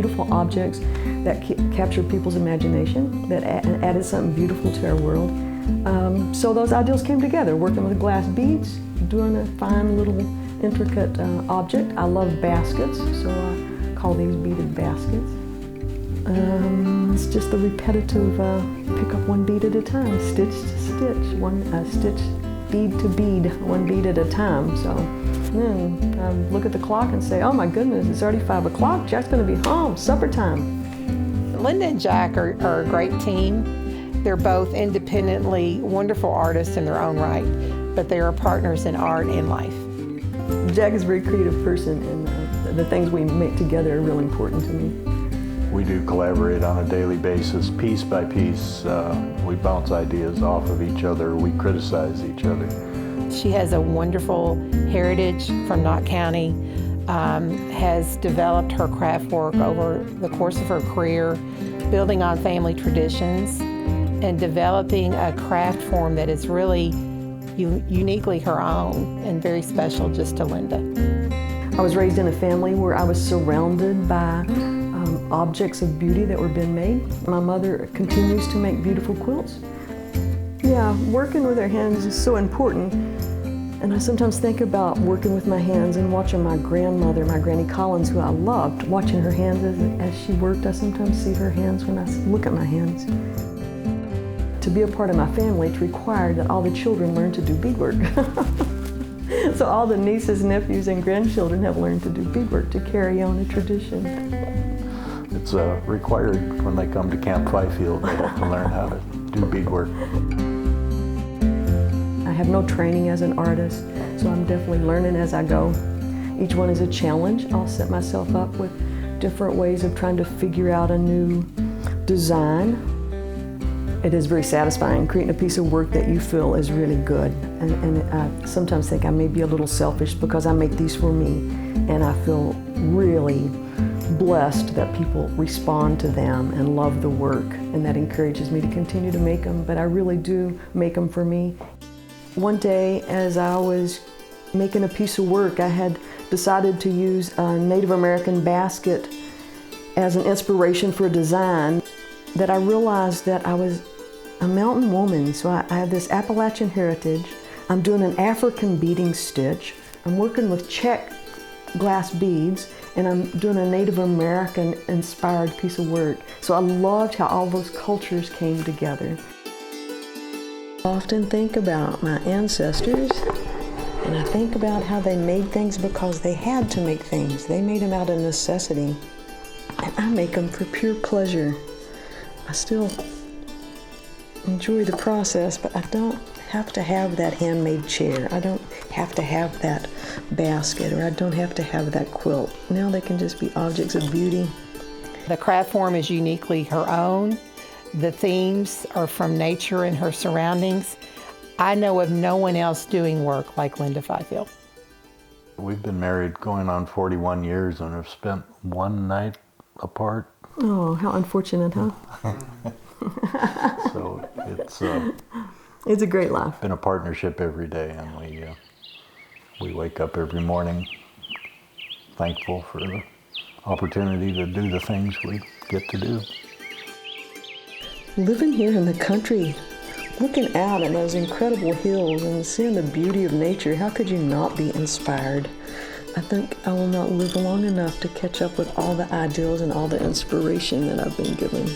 beautiful objects that captured people's imagination, that added something beautiful to our world. So those ideals came together, working with glass beads, doing a fine little intricate object. I love baskets, so I call these beaded baskets. It's just the repetitive pick up one bead at a time, stitch to stitch, one stitch bead to bead, one bead at a time. So then I look at the clock and say, oh my goodness, it's already 5 o'clock. Jack's going to be home, supper time. Linda and Jack are a great team. They're both independently wonderful artists in their own right, but they are partners in art and life. Jack is a very creative person, and the things we make together are really important to me. We do collaborate on a daily basis, piece by piece. We bounce ideas off of each other. We criticize each other. She has a wonderful heritage from Knott County, has developed her craft work over the course of her career, building on family traditions and developing a craft form that is really uniquely her own and very special just to Linda. I was raised in a family where I was surrounded by objects of beauty that were being made. My mother continues to make beautiful quilts. Yeah, working with our hands is so important. And I sometimes think about working with my hands and watching my grandmother, my Granny Collins, who I loved, watching her hands as she worked. I sometimes see her hands when I look at my hands. To be a part of my family, it's required that all the children learn to do beadwork. So all the nieces, nephews, and grandchildren have learned to do beadwork to carry on a tradition. It's required when they come to Camp Fifield. They have to learn how to do beadwork. I have no training as an artist, so I'm definitely learning as I go. Each one is a challenge. I'll set myself up with different ways of trying to figure out a new design. It is very satisfying creating a piece of work that you feel is really good. And I sometimes think I may be a little selfish because I make these for me, and I feel really blessed that people respond to them and love the work, and that encourages me to continue to make them, but I really do make them for me. One day, as I was making a piece of work, I had decided to use a Native American basket as an inspiration for a design, that I realized that I was a mountain woman, so I have this Appalachian heritage. I'm doing an African beading stitch. I'm working with Czech glass beads, and I'm doing a Native American inspired piece of work. So I loved how all those cultures came together. I often think about my ancestors, and I think about how they made things because they had to make things. They made them out of necessity, and I make them for pure pleasure. I still enjoy the process, but I don't have to have that handmade chair. I don't have to have that basket, or I don't have to have that quilt. Now they can just be objects of beauty. The craft form is uniquely her own. The themes are from nature and her surroundings. I know of no one else doing work like Linda Fifield. We've been married going on 41 years and have spent one night apart. Oh, how unfortunate, huh? So It's a great life. been a partnership every day, and we wake up every morning thankful for the opportunity to do the things we get to do. Living here in the country, looking out at those incredible hills and seeing the beauty of nature, how could you not be inspired? I think I will not live long enough to catch up with all the ideals and all the inspiration that I've been given.